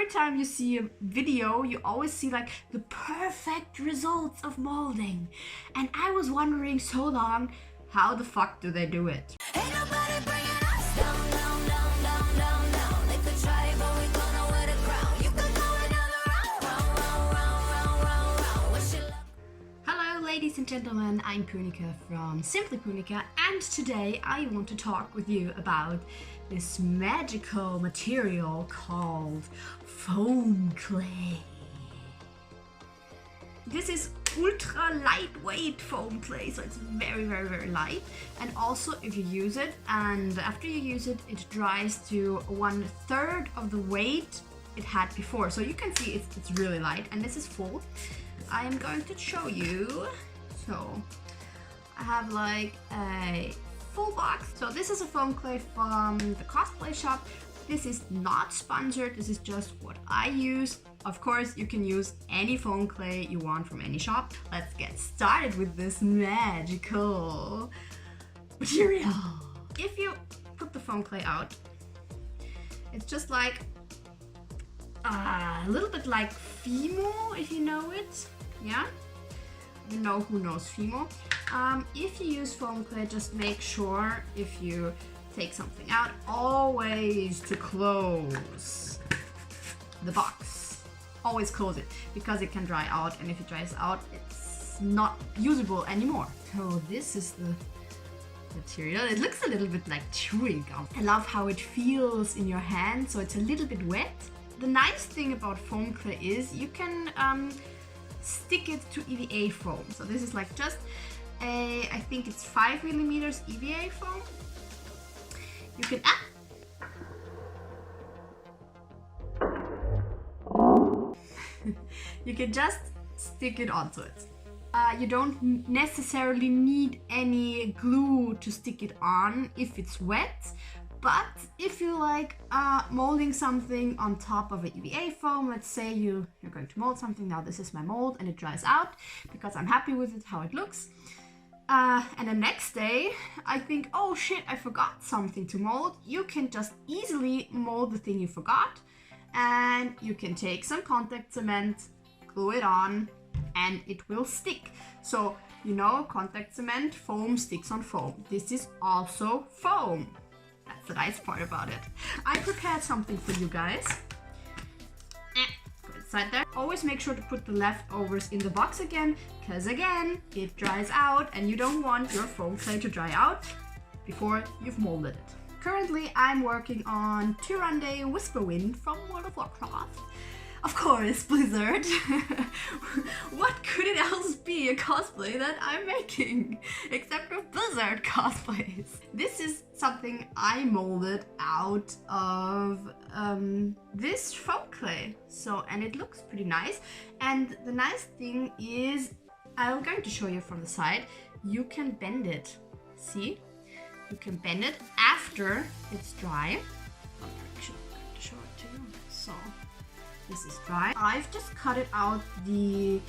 every time you see a video, you always see like the perfect results of molding. And I was wondering so long, how the fuck do they do it? Ain't nobody bringing us down, down, down, down, down, down. They could try, but we gonna wear the crown. You could go another round, round, round, round, round, round. Wish you luck. Hello, ladies and gentlemen. I'm Punica from Simply Punica, and today I want to talk with you about this magical material called foam clay. This is ultra lightweight foam clay, so it's very, very, very light. And also, if you use it and after you use it, it dries to 1/3 of the weight it had before. So you can see it's really light, and this is full. I am going to show you. So I have like a full box. So this is a foam clay from the cosplay shop. This is not sponsored, this is just what I use. Of course, you can use any foam clay you want from any shop. Let's get started with this magical material. If you put the foam clay out, it's just like a little bit like Fimo, if you know it. Yeah? You know who knows Fimo. If you use foam clay, just make sure if you take something out, always to close the box. Always close it, because it can dry out, and if it dries out, it's not usable anymore. So this is the material. It looks a little bit like chewing gum. I love how it feels in your hand, so it's a little bit wet. The nice thing about foam clay is you can stick it to EVA foam. So this is like just I think it's 5mm EVA foam. You can you can just stick it onto it. You don't necessarily need any glue to stick it on if it's wet, but if you like molding something on top of an EVA foam, let's say you're going to mold something. Now this is my mold and it dries out because I'm happy with it, how it looks. And the next day, I think, oh shit, I forgot something to mold. You can just easily mold the thing you forgot, and you can take some contact cement, glue it on, and it will stick. So, you know, contact cement, foam sticks on foam. This is also foam. That's the nice part about it. I prepared something for you guys. Inside there. Always make sure to put the leftovers in the box again, because again, it dries out and you don't want your foam clay to dry out before you've molded it. Currently, I'm working on Tyranny Whisperwind from World of Warcraft. Of course, Blizzard. What could it else be a cosplay that I'm making? Except for Blizzard cosplays. This is something I molded out of this foam clay. So, and it looks pretty nice. And the nice thing is, I'm going to show you from the side, you can bend it. See? You can bend it after it's dry. I'm actually going to show it to you. So, this is dry. I've just cut it out the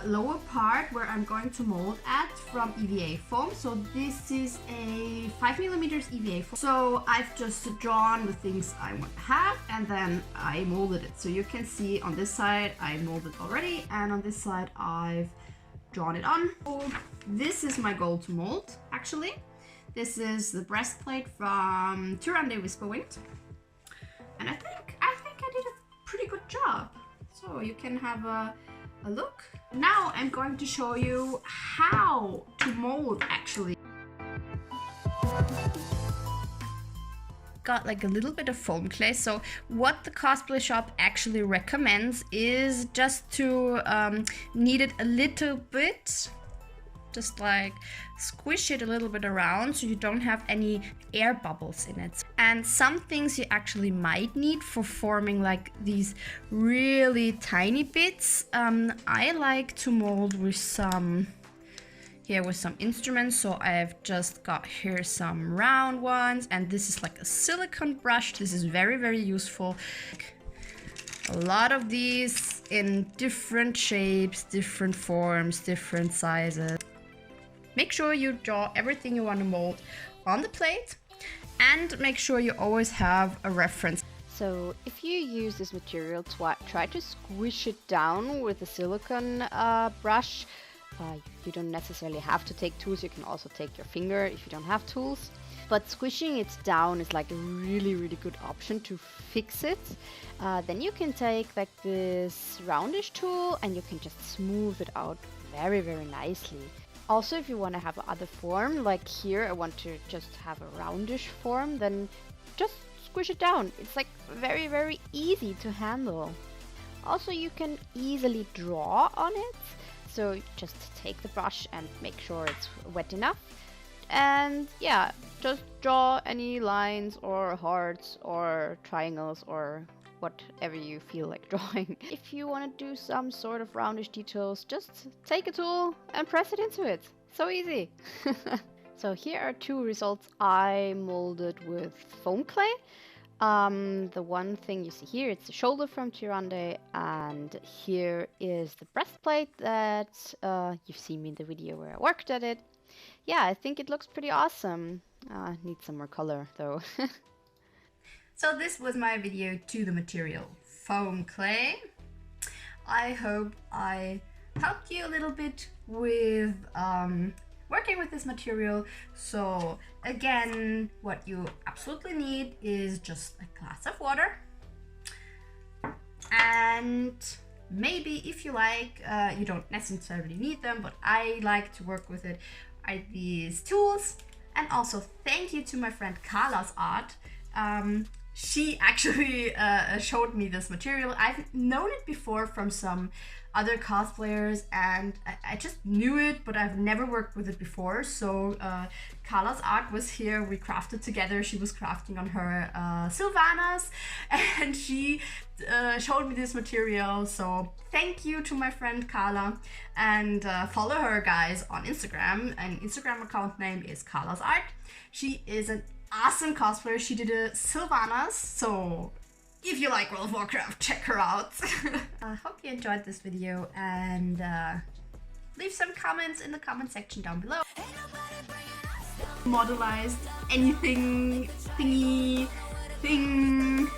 lower part where I'm going to mold at from EVA foam. So this is a 5mm EVA foam. So I've just drawn the things I want to have, and then I molded it. So you can see on this side I molded already, and on this side I've drawn it on. So this is my goal to mold, actually. This is the breastplate from Tyranny Whisperwind, and I think I did a pretty good job. So you can have a look. Now I'm going to show you how to mold actually. Got like a little bit of foam clay. So what the cosplay shop actually recommends is just to knead it a little bit. Just like squish it a little bit around so you don't have any air bubbles in it. And some things you actually might need for forming like these really tiny bits. I like to mold with some instruments. So I've just got here some round ones, and this is like a silicone brush. This is very, very useful. A lot of these in different shapes, different forms, different sizes. Make sure you draw everything you want to mold on the plate, and make sure you always have a reference. So if you use this material, try to squish it down with a silicone brush. You don't necessarily have to take tools, you can also take your finger if you don't have tools. But squishing it down is like a really, really good option to fix it. Then you can take like this roundish tool and you can just smooth it out very, very nicely. Also, if you want to have other form, like here I want to just have a roundish form, then just squish it down. It's like very, very easy to handle. Also, you can easily draw on it. So just take the brush and make sure it's wet enough. And yeah, just draw any lines or hearts or triangles or whatever you feel like drawing. If you want to do some sort of roundish details, just take a tool and press it into it. So easy. So here are two results I molded with foam clay. The one thing you see here, it's the shoulder from Tirande, and here is the breastplate that you've seen me in the video where I worked at it. Yeah, I think it looks pretty awesome. Need some more color though. So this was my video to the material foam clay. I hope I helped you a little bit with working with this material. So again, what you absolutely need is just a glass of water, and maybe if you like, you don't necessarily need them, but I like to work with it, these tools. And also thank you to my friend Karlas Art. She actually showed me this material. I've known it before from some other cosplayers, and I just knew it, but I've never worked with it before. So Karlas Art was here, we crafted together. She was crafting on her Sylvanas, and she showed me this material. So thank you to my friend Karla, and follow her guys on Instagram. And Instagram account name is Karlas Art. She is an awesome cosplayer. She did a Sylvanas, so if you like World of Warcraft, check her out. I hope you enjoyed this video, and leave some comments in the comment section down below. Modelized anything, thingy, thing,